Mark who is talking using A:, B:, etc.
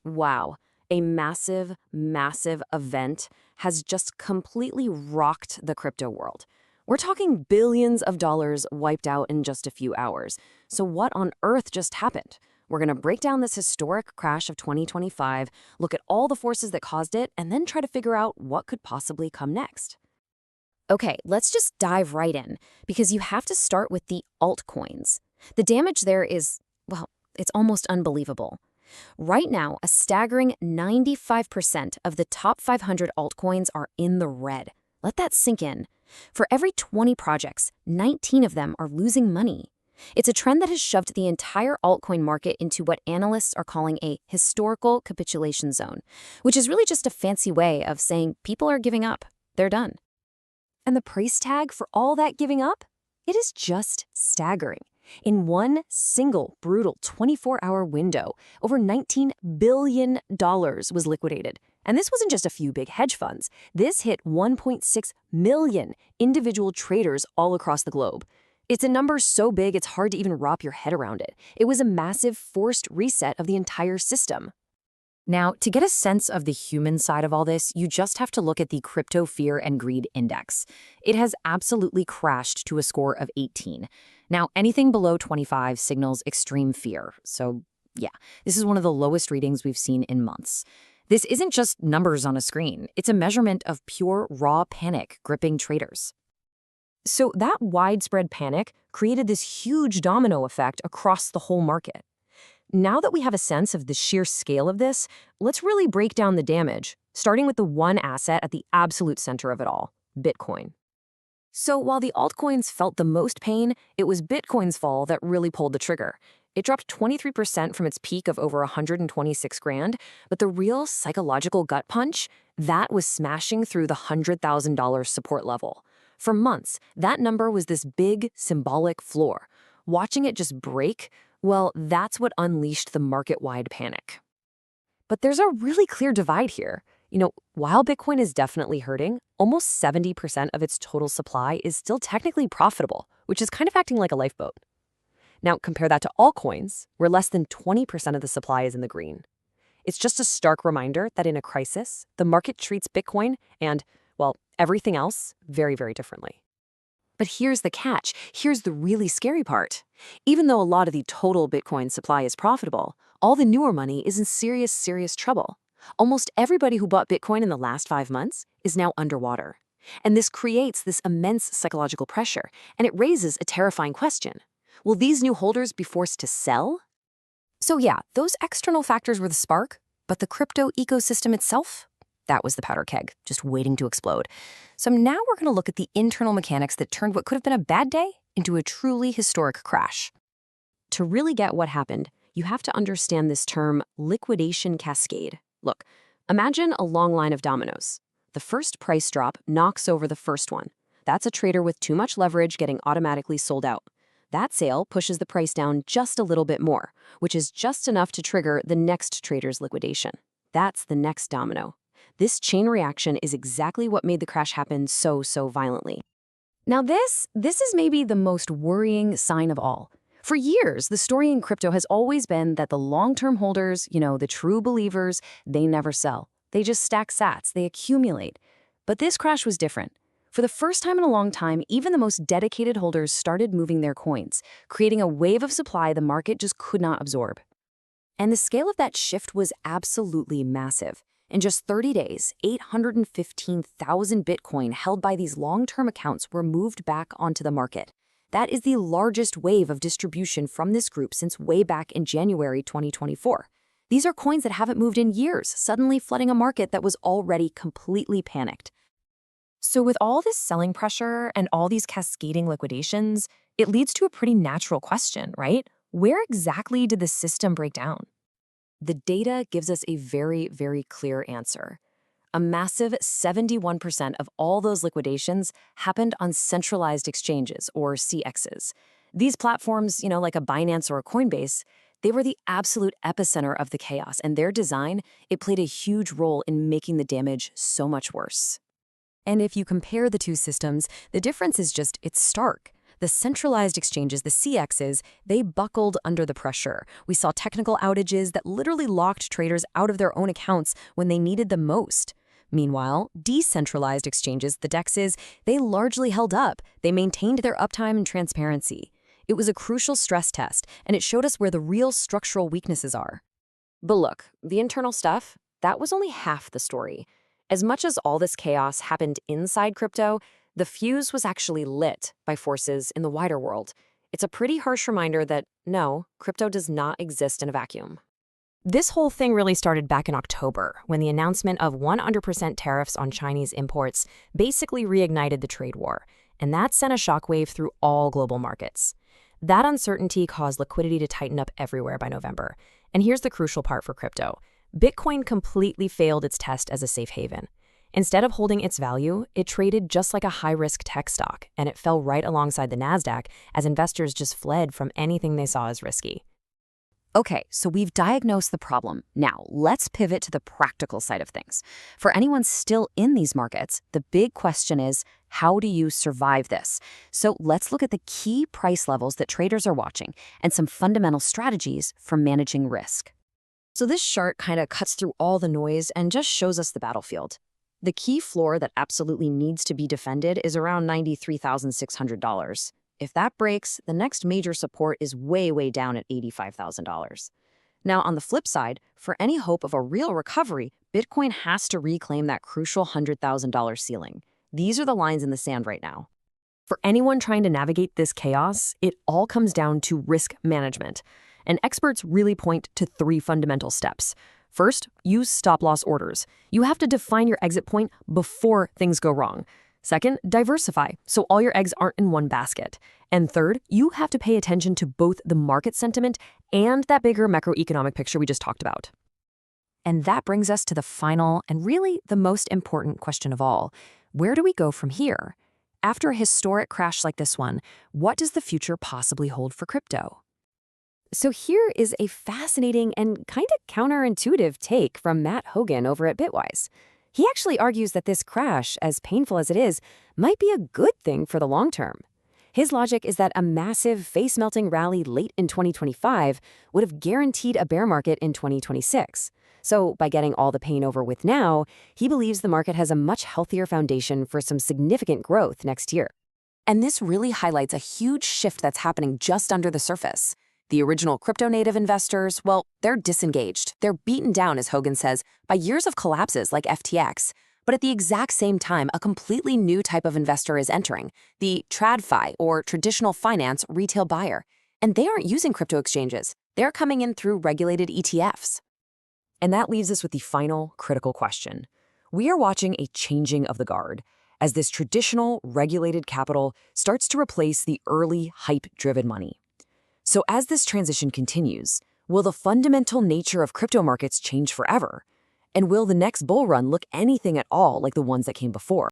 A: Wow, a massive, massive event has just completely rocked the crypto world. We're talking billions of dollars wiped out in just a few hours. So what on earth just happened? We're going to break down this historic crash of 2025, look at all the forces that caused it, and then try to figure out what could possibly come next. Okay, let's just dive right in, because you have to start with the altcoins. The damage there is, well, it's almost unbelievable. Right now, a staggering 95% of the top 500 altcoins are in the red. Let that sink in. For every 20 projects, 19 of them are losing money. It's a trend that has shoved the entire altcoin market into what analysts are calling a historical capitulation zone, which is really just a fancy way of saying people are giving up. They're done. And the price tag for all that giving up? It is just staggering. In one single brutal 24-hour window, over $19 billion was liquidated. And this wasn't just a few big hedge funds. This hit 1.6 million individual traders all across the globe. It's a number so big it's hard to even wrap your head around it. It was a massive forced reset of the entire system. Now, to get a sense of the human side of all this, you just have to look at the Crypto Fear and Greed Index. It has absolutely crashed to a score of 18. Now, anything below 25 signals extreme fear. So, yeah, this is one of the lowest readings we've seen in months. This isn't just numbers on a screen. It's a measurement of pure, raw panic gripping traders. So that widespread panic created this huge domino effect across the whole market. Now that we have a sense of the sheer scale of this, let's really break down the damage, starting with the one asset at the absolute center of it all, Bitcoin. So while the altcoins felt the most pain, it was Bitcoin's fall that really pulled the trigger. It dropped 23% from its peak of over 126 grand, but the real psychological gut punch, that was smashing through the $100,000 support level. For months, that number was this big, symbolic floor. Watching it just break, well, that's what unleashed the market-wide panic. But there's a really clear divide here. While Bitcoin is definitely hurting, almost 70% of its total supply is still technically profitable, which is kind of acting like a lifeboat. Now, compare that to altcoins, where less than 20% of the supply is in the green. It's just a stark reminder that in a crisis, the market treats Bitcoin and, well, everything else very, very differently. But here's the catch. Here's the really scary part. Even though a lot of the total Bitcoin supply is profitable, all the newer money is in serious, serious trouble. Almost everybody who bought Bitcoin in the last 5 months is now underwater. And this creates this immense psychological pressure, and it raises a terrifying question. Will these new holders be forced to sell? So yeah, those external factors were the spark, but the crypto ecosystem itself? That was the powder keg, just waiting to explode. So now we're going to look at the internal mechanics that turned what could have been a bad day into a truly historic crash. To really get what happened, you have to understand this term liquidation cascade. Look, imagine a long line of dominoes. The first price drop knocks over the first one. That's a trader with too much leverage getting automatically sold out. That sale pushes the price down just a little bit more, which is just enough to trigger the next trader's liquidation. That's the next domino. This chain reaction is exactly what made the crash happen so violently. Now this is maybe the most worrying sign of all. For years, the story in crypto has always been that the long-term holders, the true believers, they never sell. They just stack sats, they accumulate. But this crash was different. For the first time in a long time, even the most dedicated holders started moving their coins, creating a wave of supply the market just could not absorb. And the scale of that shift was absolutely massive. In just 30 days, 815,000 Bitcoin held by these long-term accounts were moved back onto the market. That is the largest wave of distribution from this group since way back in January 2024. These are coins that haven't moved in years, suddenly flooding a market that was already completely panicked. So with all this selling pressure and all these cascading liquidations, it leads to a pretty natural question, right? Where exactly did the system break down? The data gives us a very, very clear answer. A massive 71% of all those liquidations happened on centralized exchanges, or CXs. These platforms, like a Binance or a Coinbase, they were the absolute epicenter of the chaos, and their design, it played a huge role in making the damage so much worse. And if you compare the two systems, the difference is it's stark. The centralized exchanges, the CXs, they buckled under the pressure. We saw technical outages that literally locked traders out of their own accounts when they needed them most. Meanwhile, decentralized exchanges, the DEXs, they largely held up. They maintained their uptime and transparency. It was a crucial stress test, and it showed us where the real structural weaknesses are. But look, the internal stuff, that was only half the story. As much as all this chaos happened inside crypto, the fuse was actually lit by forces in the wider world. It's a pretty harsh reminder that, no, crypto does not exist in a vacuum. This whole thing really started back in October, when the announcement of 100% tariffs on Chinese imports basically reignited the trade war, and that sent a shockwave through all global markets. That uncertainty caused liquidity to tighten up everywhere by November. And here's the crucial part for crypto. Bitcoin completely failed its test as a safe haven. Instead of holding its value, it traded just like a high-risk tech stock, and it fell right alongside the Nasdaq as investors just fled from anything they saw as risky. Okay, so we've diagnosed the problem. Now, let's pivot to the practical side of things. For anyone still in these markets, the big question is, how do you survive this? So let's look at the key price levels that traders are watching and some fundamental strategies for managing risk. So this chart kind of cuts through all the noise and just shows us the battlefield. The key floor that absolutely needs to be defended is around $93,600. If that breaks, the next major support is way down at $85,000. Now, on the flip side, for any hope of a real recovery, Bitcoin has to reclaim that crucial $100,000 ceiling. These are the lines in the sand right now. For anyone trying to navigate this chaos, it all comes down to risk management. And experts really point to 3 fundamental steps. First, use stop-loss orders. You have to define your exit point before things go wrong. Second, diversify, so all your eggs aren't in one basket. And third, you have to pay attention to both the market sentiment and that bigger macroeconomic picture we just talked about. And that brings us to the final and really the most important question of all. Where do we go from here? After a historic crash like this one, what does the future possibly hold for crypto? So here is a fascinating and kind of counterintuitive take from Matt Hogan over at Bitwise. He actually argues that this crash, as painful as it is, might be a good thing for the long term. His logic is that a massive face-melting rally late in 2025 would have guaranteed a bear market in 2026. So by getting all the pain over with now, he believes the market has a much healthier foundation for some significant growth next year. And this really highlights a huge shift that's happening just under the surface. The original crypto-native investors, well, they're disengaged. They're beaten down, as Hogan says, by years of collapses like FTX. But at the exact same time, a completely new type of investor is entering, the TradFi, or traditional finance retail buyer. And they aren't using crypto exchanges. They're coming in through regulated ETFs. And that leaves us with the final critical question. We are watching a changing of the guard as this traditional regulated capital starts to replace the early hype-driven money. So as this transition continues, will the fundamental nature of crypto markets change forever? And will the next bull run look anything at all like the ones that came before?